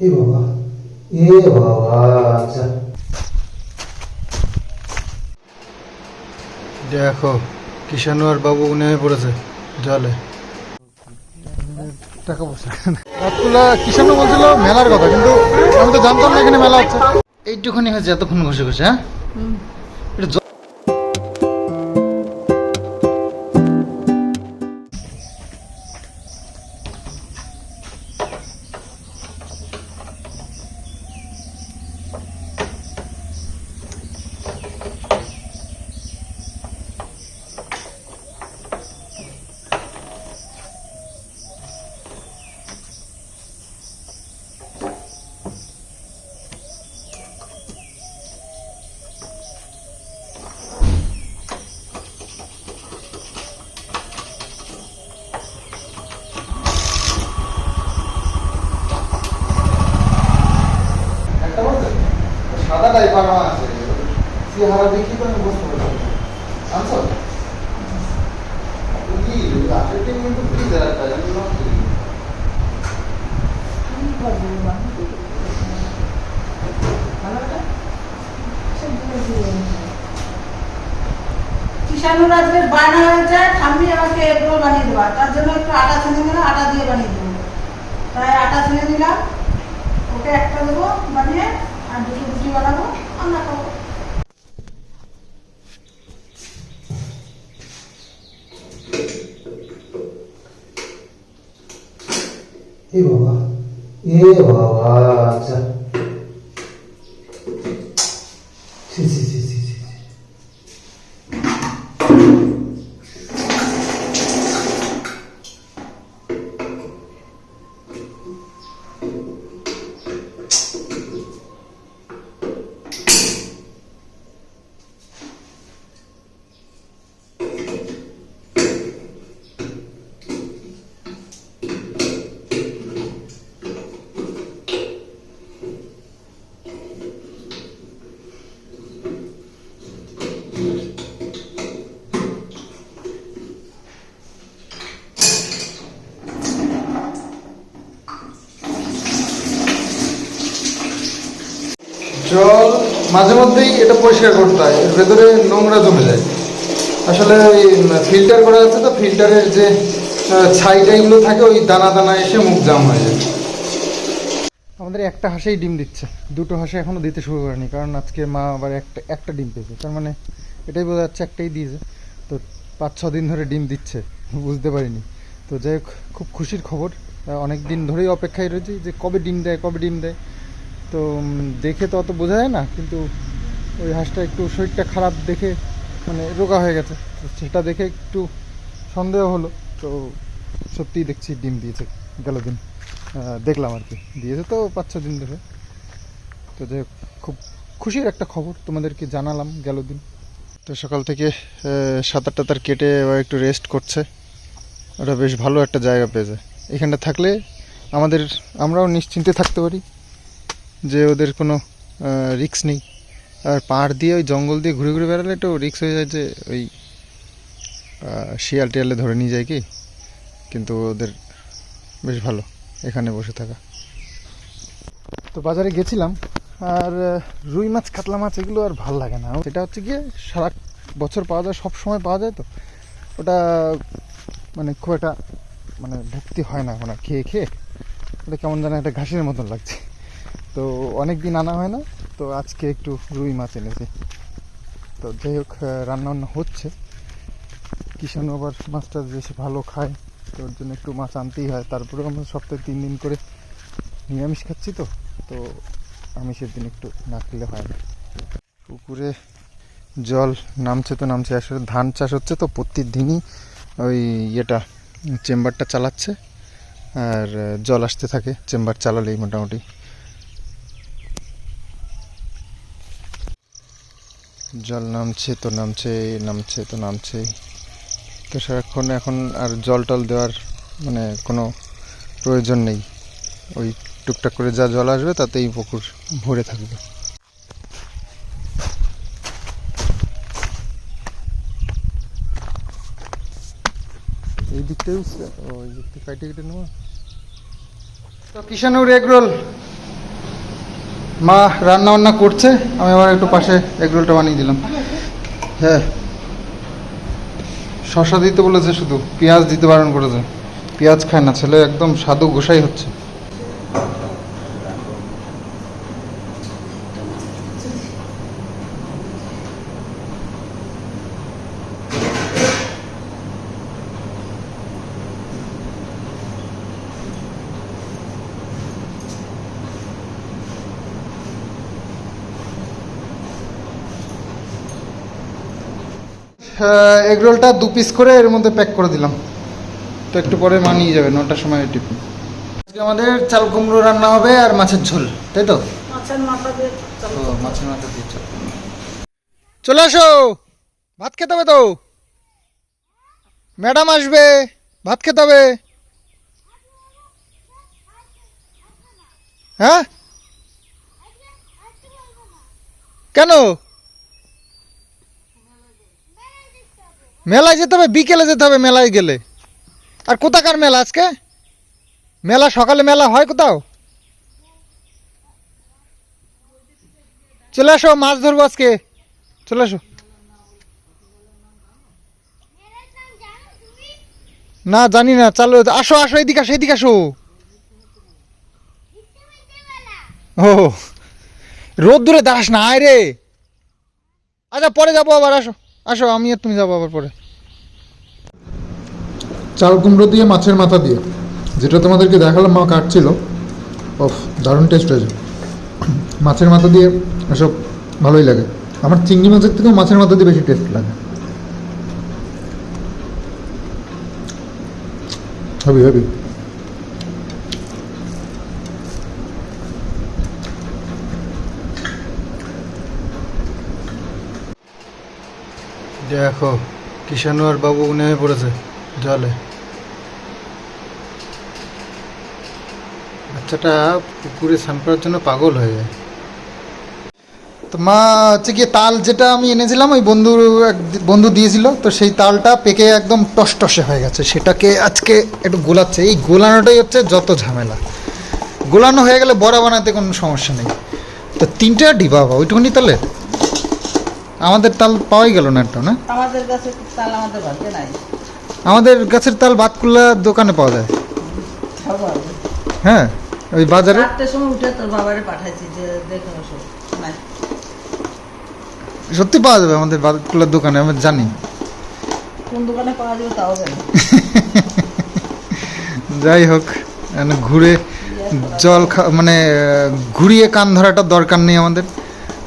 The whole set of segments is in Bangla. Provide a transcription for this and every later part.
এ বাবা, এ বাবা, আচ্ছা দেখো কিষাণু আর বাবু নেমে পড়েছে জলে। টাকা পয়সা রাতকুলা কিষাণু বলছিল মেলার কথা, কিন্তু আমি তো জানতাম না এখানে মেলা হচ্ছে। এইটুখানি হয়েছে এতক্ষণ ঘষে ঘষে। হ্যাঁ, এটা সাদাটাই বানানো আছে, চেহারা দেখি তো আমি বুঝতে পারছি। আনছো কি রাতের কিন্তু ফ্রিজে রাখা যায় না। কিষাণুর আজকে বায়না হয়েছে ঠাম্মি আমাকে এগরোল বানিয়ে দেবা, তার জন্য একটু আটা ছেনে নিলাম, আটা দিয়ে বানিয়ে দেবো। তাই আটা ছেনে নিলাম, ওকে একটা দেবো বানিয়ে, আর দুটো রুটি বানাবো, আমরা খাবো। এ বাবা, এ বাবা, আচ্ছা ছি ছি ছি ছি ছি। জল মাঝে মধ্যেই এটা পরিষ্কার করতে হয়, এর ভেতরে নোংরা জমে যায়। আসলে ওই ফিল্টার করা আছে তো, ফিল্টারের যে ছাইটাইগুলো থাকে ওই দানা দানা এসে মুখ জাম হয়ে যায়। আমাদের একটা হাঁসেই ডিম দিচ্ছে, দুটো হাঁসে এখনও দিতে শুরু করেনি, কারণ আজকে মা আবার একটা ডিম পেয়েছে। তার মানে এটাই বোঝা যাচ্ছে একটাই দিয়েছে, তো 5-6 দিন ধরে ডিম দিচ্ছে, বুঝতে পারিনি। তো যাই হোক, খুব খুশির খবর। অনেক দিন ধরেই অপেক্ষায় রয়েছি যে কবে ডিম দেয়, কবে ডিম দেয়। তো দেখে তো অত বোঝা যায় না, কিন্তু ওই হাঁসটা একটু শরীরটা খারাপ দেখে, মানে রোগা হয়ে গেছে, তো সেটা দেখে একটু সন্দেহ হলো। তো সত্যিই দেখছি ডিম দিয়েছে গেল দিন, দেখলাম আর কি, দিয়েছে তো 5-6 দিন ধরে। তো যাই হোক, খুব খুশির একটা খবর তোমাদেরকে জানালাম গেল দিন। তো সকাল থেকে সাঁতার টাতার কেটে এবার একটু রেস্ট করছে। ওটা বেশ ভালো একটা জায়গা পেয়েছে। এখানটা থাকলে আমরাও নিশ্চিন্তে থাকতে পারি যে ওদের কোনো রিস্ক নেই। আর পাহাড় দিয়ে ওই জঙ্গল দিয়ে ঘুরে ঘুরে বেড়ালে একটু রিস্ক হয়ে যায় যে ওই শিয়াল টিয়ালে ধরে নিয়ে যায় কি, কিন্তু ওদের বেশ ভালো এখানে বসে থাকা। তো বাজারে গেছিলাম, আর রুই মাছ কাতলা মাছ এগুলো আর ভাল লাগে না। সেটা হচ্ছে গিয়ে সারা বছর পাওয়া যায়, সব সময় পাওয়া যায়, তো ওটা মানে খুব একটা মানে ভক্তি হয় না এখন আর খেয়ে খেয়ে। ওটা কেমন যেন একটা ঘাসের মতন লাগছে। তো অনেক দিন আনা হয় না, তো আজকে একটু রুই মাছ এনেছি। তো যাই হোক, রান্নাবান্না হচ্ছে। কিষাণু আবার মাছটা বেশি ভালো খায়, তো ওর জন্য একটু মাছ আনতেই হয়। তারপরেও আমরা সপ্তাহে 3 দিন করে নিরামিষ খাচ্ছি, তো তো আমিষের দিন একটু না খেলে হয় না। পুকুরে জল নামছে তো নামছে। আসলে ধান চাষ হচ্ছে তো, প্রতিদিনই ওই চেম্বারটা চালাচ্ছে, আর জল আসতে থাকে চেম্বার চালালেই মোটামুটি। জল নামছে তো নামছে, নামছে তো নামছে। তো সারাক্ষণ এখন আর জল টল দেওয়ার মানে কোনো প্রয়োজন নেই। ওই টুকটাক করে যা জল আসবে তাতেই পুকুর ভরে থাকবে। এই দিকটাই ওই দিক থেকে কাটে কেটে নেওয়া। তো কিষাণুর এগরোল মা রান্না বান্না করছে, আমি আবার একটু পাশে এগ রোলটা বানিয়ে দিলাম। হ্যাঁ, শসা দিতে বলেছে, শুধু পেঁয়াজ দিতে বারণ করেছে। পেঁয়াজ খায় না ছেলে, একদম সাধু গোসাই হচ্ছে। এগ রোলটা 2 পিস করে এর মধ্যে প্যাক করে দিলাম, তো একটু পরে মানিয়ে যাবে 9টার সময় টিফিন। আজকে আমাদের চাল কুমড়ো রান্না হবে আর মাছের ঝোল, তাই তো? মাছের মাথা দিয়ে মাছের মাথা দিয়ে চাল। চলে আসো, ভাত খেতে হবে তো, ম্যাডাম আসবে, ভাত খেতে হবে। হ্যাঁ, কেন? মেলায় যেতে হবে, বিকেলে যেতে হবে মেলায় গেলে। আর কোথাকার মেলা আজকে? মেলা সকালে মেলা হয় কোথাও? চলে আসো, মাছ ধরবো আজকে, চলে আসো। না জানি না, চালু, আসো আসো, এদিকে আসো, এদিকে আসো। ও, রোদ দূরে দাঁড়াস না, আয় রে। আচ্ছা পরে যাবো আবার, আসো আসো, আমি আর তুমি যাবো আবার পরে। চাল কুমড়ো দিয়ে মাছের মাথা দিয়ে, যেটা তোমাদেরকে দেখালাম মা কাটছিল, ওফ দারুণ টেস্ট হয়েছে। মাছের মাথা দিয়ে এসব ভালোই লাগে, আমার চিংড়ি মাছের থেকেও মাছের মাথা দিয়ে বেশি টেস্ট লাগে। হবি হবি। দেখো কিষাণু আর বাবু নেমে পড়েছে জলে। বাচ্চাটা পুকুরে স্নান করার জন্য পাগল হয়ে যায়। তো মা হচ্ছে গিয়ে তাল যেটা আমি এনেছিলাম, ওই বন্ধু দিয়েছিল, তো সেই তালটা পেকে একদম টসটসে হয়ে গেছে, সেটাকে আজকে একটু গোলাচ্ছে। এই গোলানোটাই হচ্ছে যত ঝামেলা। গোলানো হয়ে গেলে বড়া বানাতে কোনো সমস্যা নেই। তো 3টা ডিবা বাবা ওইটুকুনি তালে আমাদের তাল পাওয়াই গেল না একটা, না? আমাদের কাছে তাল আমাদের বাড়িতে নাই। আমাদের গাছের তাল বাতকুল্লা দোকানে পাওয়া যায়। হ্যাঁ, ওই বাজারে 4টার সময় উঠে তোর বাবারে পাঠাইছি যে দেখে আসো, নাই। সত্যি পাওয়া যাবে আমাদের বাতকুল্লার দোকানে, আমি জানি। কোন দোকানে পাওয়া যাবে তাও জানি। যাই হোক, ঘুরে জল মানে ঘুরিয়ে কান ধরাটা দরকার নেই আমাদের।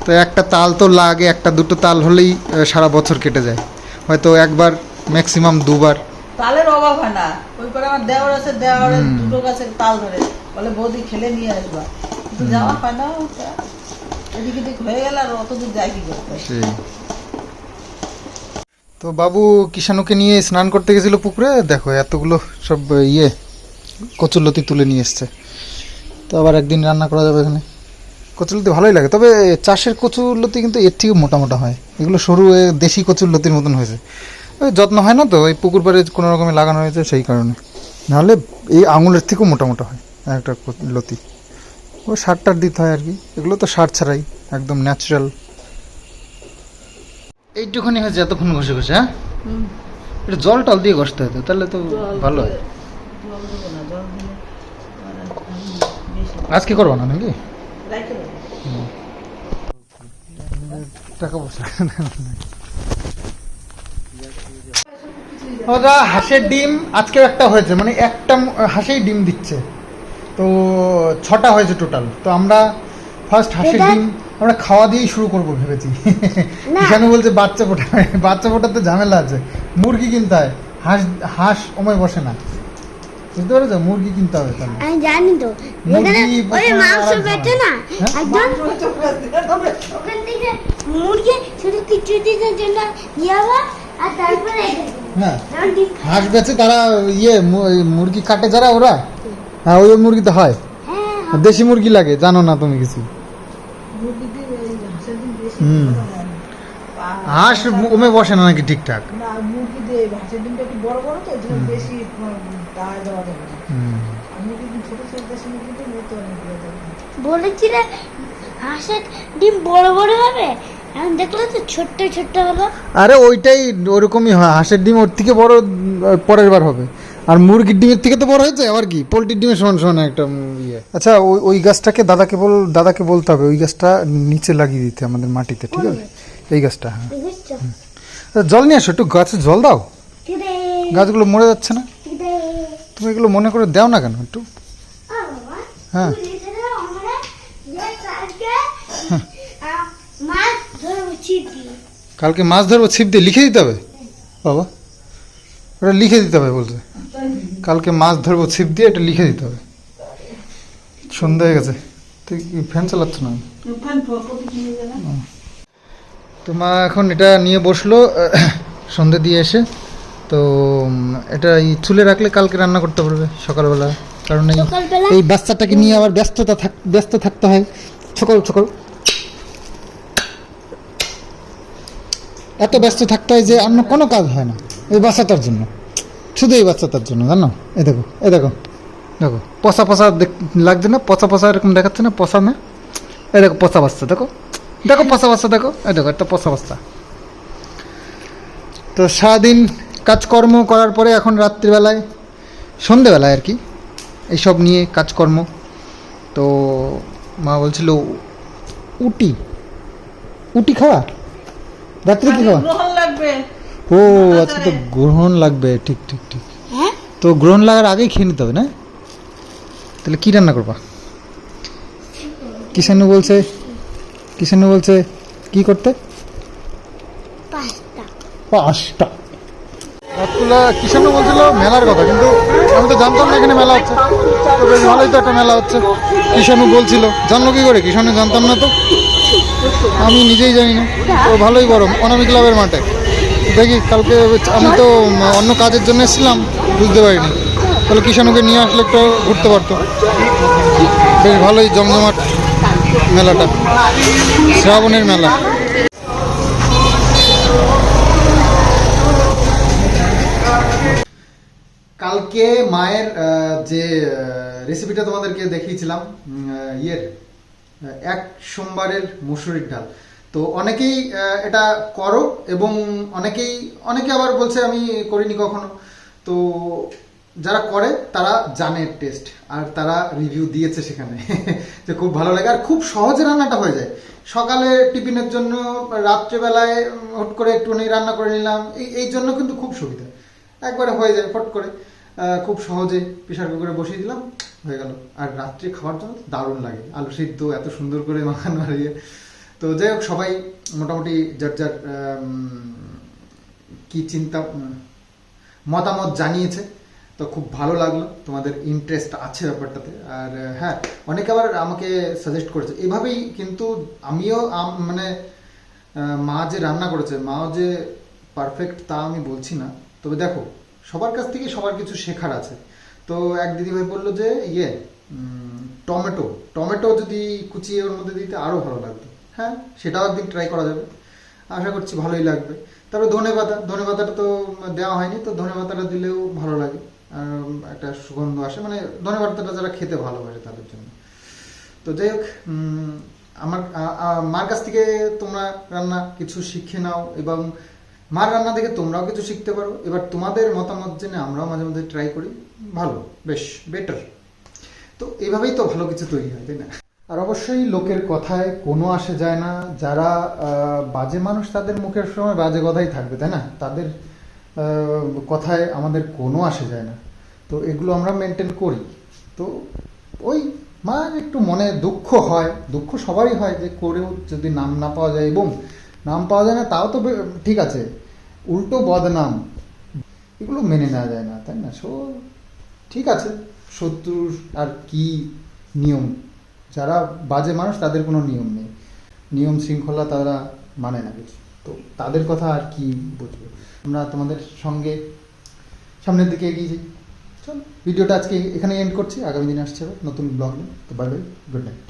তো একটা তাল তো লাগে, একটা দুটো তাল হলেই সারা বছর কেটে যায়, হয়তো একবার ম্যাক্সিমাম 2বার। তালের অভাব হয় না। ওই করে আমার দেওয়ার আছে, দেওয়ারের 2টো গাছের তাল ধরে বলে বৌদি খেলে নিয়ে আসবা, কিন্তু যাওয়া হয় না। এদিক এদিক হয়ে গেল আর অত দূর যাই কি করতে। তো বাবু কিষাণুকে নিয়ে স্নান করতে গেছিল পুকুরে, দেখো এতগুলো সব কচুরলতি তুলে নিয়ে এসছে। তো আবার একদিন রান্না করা যাবে এখানে। কচুরলতি ভালোই লাগে, তবে চাষের কচুরলতি কিন্তু এর থেকে মোটা মোটা হয়, এগুলো সরু দেশি কচুরলতির মতন হয়েছে। ওই যত্ন হয় না তো, ওই পুকুর পাড়ে কোনো রকমে লাগানো হয়েছে সেই কারণে, নাহলে এই আঙুলের থেকেও মোটা মোটা হয় একটা লতি। ও সার দিতে হয় আর কি, এগুলো তো সার ছাড়াই একদম ন্যাচারাল। এইটুখানি হয়েছে এতক্ষণ ঘষে ঘষে। হ্যাঁ, এটা জল টল দিয়ে ঘষতে হতো, তাহলে তো ভালো হয়। আজকে করবো না নাকি? টাকা পয়সা ওরা হাঁসের ডিম আজকে একটা হয়েছে, মানে একটা হাঁসেই ডিম দিচ্ছে, তো 6টা হয়েছে টোটাল। তো আমরা ফার্স্ট হাঁসের ডিম আমরা খাওয়া দিয়েই শুরু করবো ভেবেছি। এখানে বলছে বাচ্চা ফোটাতে ঝামেলা আছে, মুরগি কিনতে হয়, হাঁস ওময় বসে না, বুঝতে পেরেছো? মুরগি কিনতে হবে। তাহলে আমি জানি তো, এখানে ওই মাংস বেচে না একদম, ওখান থেকে মুরগি শুধু কিছু দিনের জন্য নিয়ে যাবে আর তারপরে হ্যাঁ হাঁস বেচে তারা, মুরগি কাটে যারা ওরা, হ্যাঁ ওই মুরগিতে হয়। দেশি মুরগি লাগে, জানো না তুমি কিছু? হাঁস ওমে বসে না নাকি ঠিকঠাক? না, মুরগি দিয়ে হাঁসের ডিমটা একটু বড় বড় তো, যেন বেশি দাওয়া দেওয়া যাবে না। মুরগি ছোট ছোট দেশি মুরগি তো অনেক দেওয়া যাবে। বলেছিলে হাঁসের ডিম বড় বড় হবে, এখন দেখলে তো ছোট্ট ছোট্ট হলো। আরে ওইটাই ওরকমই হয়, হাঁসের ডিম ওর থেকে বড় পরের বার হবে, আর মুরগির ডিমের থেকে তো বড় হয়েছে আবার কি, পোলট্রির ডিমের সমান সমান একটা ইয়ে। আচ্ছা ওই গাছটাকে দাদাকে বলতে হবে ওই গাছটা নিচে লাগিয়ে দিতে আমাদের মাটিতে, ঠিক আছে? এই গাছটা, হ্যাঁ। বুঝছো? জল নিয়ে আসো, একটু গাছে জল দাও, দিদে গাছগুলো মরে যাচ্ছে না। দিদে তুমি এগুলো মনে করে দাও না কেন একটু? বাবা, হ্যাঁ। তুই লিখে দাও আমরা যে কালকে মাছ ধরবো চিঠি। কালকে মাছ ধরবো ছিপ দিয়ে, লিখে দিতে হবে বাবা, ওটা লিখে দিতে হবে বলছে, কালকে মাছ ধরবো ছিপ দিয়ে, এটা লিখে দিতে হবে। সন্ধ্যা হয়ে গেছে, তুই কি ফ্যান চালাচ্ছ না? তো মা এখন এটা নিয়ে বসলো সন্ধ্যে দিয়ে এসে, তো এটা এই চুলে রাখলে কালকে রান্না করতে পারবে সকালবেলা, কারণ সকালবেলা? এই বাচ্চাটাকে নিয়ে আবার ব্যস্ত থাকতে হয় সকাল সকাল, এত ব্যস্ত থাকতে হয় যে অন্য কোনো কাজ হয় না এই বাচ্চাটার জন্য, শুধু এই বাচ্চাটার জন্য, জানো? এই দেখো দেখো পচা লাগছে না, পচা এরকম দেখাচ্ছে না, পচা না, এই দেখো পচা বাচ্চা, দেখো পচা বাচ্চা, দেখো এই দেখো একটা পচা বাচ্চা। তো সারাদিন কাজকর্ম করার পরে এখন রাত্রিবেলায় সন্ধেবেলায় আর কি এইসব নিয়ে কাজকর্ম, তো মা বলছিল উটি খাওয়া, রাত্রে কি খাওয়া? গ্রহণ লাগবে। ও আচ্ছা, তো গ্রহণ লাগবে, ঠিক হ্যাঁ, তো গ্রহণ লাগার আগেই খেয়ে নিতে হবে না? তাহলে কি রান্না করবা? কিষাণু বলছে কি করতে? পাঁচটা রাতগুলা কিষাণু বলছিল মেলার কথা, কিন্তু আমি তো জানতাম না এখানে মেলা হচ্ছে, তো বেশ ভালোই তো একটা মেলা হচ্ছে। কিষাণু বলছিল, জানলো কি করে? কিষাণু জানতাম না তো, আমি নিজেই জানি না, তো ভালোই গরম অনামিক ক্লাবের মাঠে। দেখি কালকে, আমি তো অন্য কাজের জন্য এসেছিলাম, বুঝতে পারিনি, তাহলে কিষাণুকে নিয়ে আসলে একটু ঘুরতে পারতো। বেশ ভালোই জমজমাট মেলাটা, শ্রাবণের মেলা। কালকে মায়ের যে রেসিপিটা তোমাদেরকে দেখিয়েছিলাম, এক সোমবারের মুসুরির ডাল, তো অনেকেই এটা করো, এবং অনেকে আবার বলছে আমি করিনি কখনো। তো যারা করে তারা জানে টেস্ট, আর তারা রিভিউ দিয়েছে সেখানে যে খুব ভালো লাগে, আর খুব সহজে রান্নাটা হয়ে যায়। সকালে টিফিনের জন্য, রাত্রেবেলায় হট করে একটুখানি রান্না করে নিলাম, এই জন্য কিন্তু খুব সুবিধা, একবারে হয়ে যায় ফট করে, খুব সহজে প্রেশার কুকারে বসিয়ে দিলাম, হয়ে গেল। আর রাত্রে খাওয়ার জন্য দারুণ লাগে, আলু সিদ্ধ এত সুন্দর করে মাখানো হারিয়ে। তো যাই হোক, সবাই মোটামুটি যার কি চিন্তা মতামত জানিয়েছে, তো খুব ভালো লাগলো, তোমাদের ইন্টারেস্ট আছে ব্যাপারটাতে। আর হ্যাঁ, অনেকে আবার আমাকে সাজেস্ট করেছে এভাবেই, কিন্তু আমিও মানে মা যে রান্না করেছে, মাও যে পারফেক্ট তা আমি বলছি না, তবে দেখো সবার কাছ থেকে সবার কিছু শেখার আছে। তো এক দিদিভাই বললো যে টমেটো যদি কুচিয়ে ওর মধ্যে দিতে আরও ভালো লাগতো। হ্যাঁ, সেটাও একদিন ট্রাই করা যাবে, আশা করছি ভালোই লাগবে। তারপরে ধনেপাতাটা তো দেওয়া হয়নি, তো ধনেপাতাটা দিলেও ভালো লাগে, একটা সুগন্ধ আসে, মানে ধনেপাতাটা যারা খেতে ভালোবাসে তাদের জন্য। তো যাই হোক, মার কাছ থেকে তোমরা রান্না কিছু শিখে নাও, এবং মার রান্না দেখে তোমরাও কিছু শিখতে পারো। এবার তোমাদের মতামত জেনে আমরাও মাঝে মধ্যে ট্রাই করি, ভালো, বেশ বেটার। তো এইভাবেই তো ভালো কিছু তৈরি হয়, তাই না? আর অবশ্যই লোকের কথায় কোনো আসে যায় না, যারা বাজে মানুষ তাদের মুখের সময় বাজে কথাই থাকবে, তাই না? তাদের কথায় আমাদের কোনো আসে যায় না, তো এগুলো আমরা মেনটেন করি। তো ওই মার একটু মনে দুঃখ হয়, দুঃখ সবারই হয়, যে করেও যদি নাম না পাওয়া যায়, এবং নাম পাওয়া যায় না তাও তো ঠিক আছে, উল্টো বদনাম, এগুলো মেনে নেওয়া যায় না, তাই না? ঠিক আছে, শত্রুর আর কি নিয়ম, যারা বাজে মানুষ তাদের কোনো নিয়ম নেই, নিয়ম শৃঙ্খলা তারা মানে না কিছু, তো তাদের কথা আর কি বুঝবো। আমরা তোমাদের সঙ্গে সামনের দিকে এগিয়ে যাই। চল, ভিডিওটা আজকে এখানে এন্ড করছি, আগামী দিনে আসছে নতুন ব্লগ নিয়ে। তো বাই বাই, গুড নাইট।